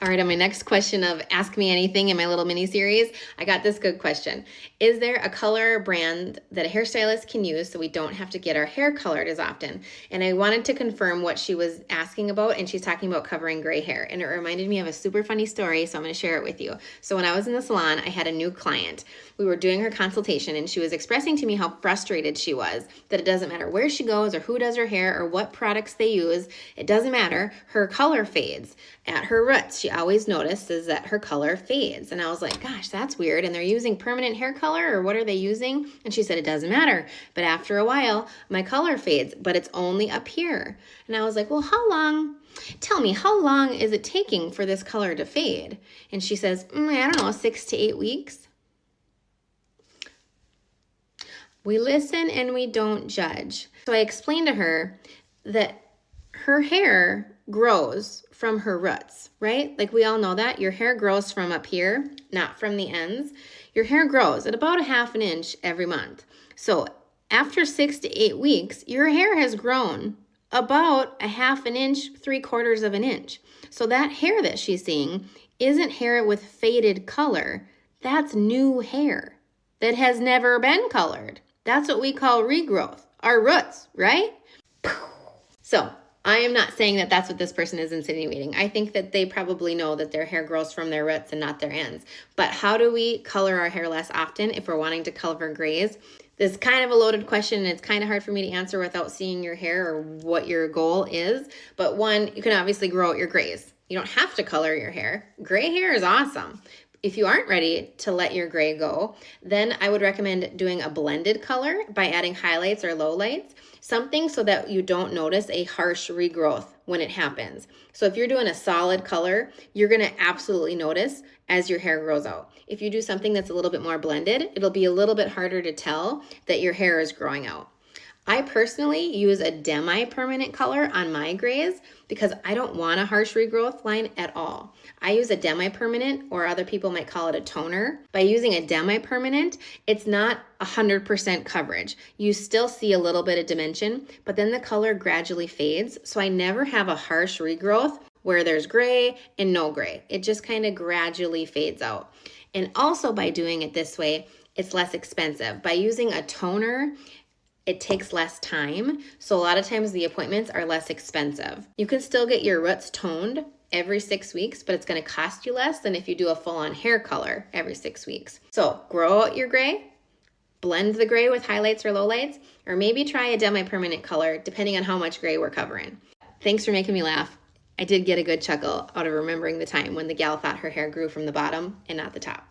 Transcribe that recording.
All right, on my next question of Ask Me Anything in my little mini series, I got this good question. Is there a color brand that a hairstylist can use so we don't have to get our hair colored as often? And I wanted to confirm what she was asking about, and she's talking about covering gray hair. And it reminded me of a super funny story, so I'm going to share it with you. So when I was in the salon, I had a new client. We were doing her consultation, and she was expressing to me how frustrated she was that it doesn't matter where she goes or who does her hair or what products they use. It doesn't matter. Her color fades. At her roots, she always notices that her color fades. And I was like, gosh, that's weird. And they're using permanent hair color, or what are they using? And she said, it doesn't matter. But after a while, my color fades, but it's only up here. And I was like, well, tell me, how long is it taking for this color to fade? And she says, I don't know, 6 to 8 weeks. We listen and we don't judge. So I explained to her that her hair grows from her roots, right? Like we all know that. Your hair grows from up here, not from the ends. Your hair grows at about 1/2 inch every month. So after 6 to 8 weeks, your hair has grown about 1/2 inch, 3/4 of an inch. So that hair that she's seeing isn't hair with faded color. That's new hair that has never been colored. That's what we call regrowth, our roots, right? So I am not saying that that's what this person is insinuating. I think that they probably know that their hair grows from their roots and not their ends. But how do we color our hair less often if we're wanting to color grays? This is kind of a loaded question, and it's kind of hard for me to answer without seeing your hair or what your goal is. But one, you can obviously grow out your grays. You don't have to color your hair. Gray hair is awesome. If you aren't ready to let your gray go, then I would recommend doing a blended color by adding highlights or lowlights, something so that you don't notice a harsh regrowth when it happens. So if you're doing a solid color, you're going to absolutely notice as your hair grows out. If you do something that's a little bit more blended, it'll be a little bit harder to tell that your hair is growing out. I personally use a demi-permanent color on my grays because I don't want a harsh regrowth line at all. I use a demi-permanent, or other people might call it a toner. By using a demi-permanent, it's not 100% coverage. You still see a little bit of dimension, but then the color gradually fades. So I never have a harsh regrowth where there's gray and no gray. It just kind of gradually fades out. And also by doing it this way, it's less expensive. By using a toner, it takes less time, so a lot of times the appointments are less expensive. You can still get your roots toned every 6 weeks, but it's going to cost you less than if you do a full-on hair color every 6 weeks. So grow out your gray, blend the gray with highlights or lowlights, or maybe try a demi-permanent color depending on how much gray we're covering. Thanks for making me laugh. I did get a good chuckle out of remembering the time when the gal thought her hair grew from the bottom and not the top.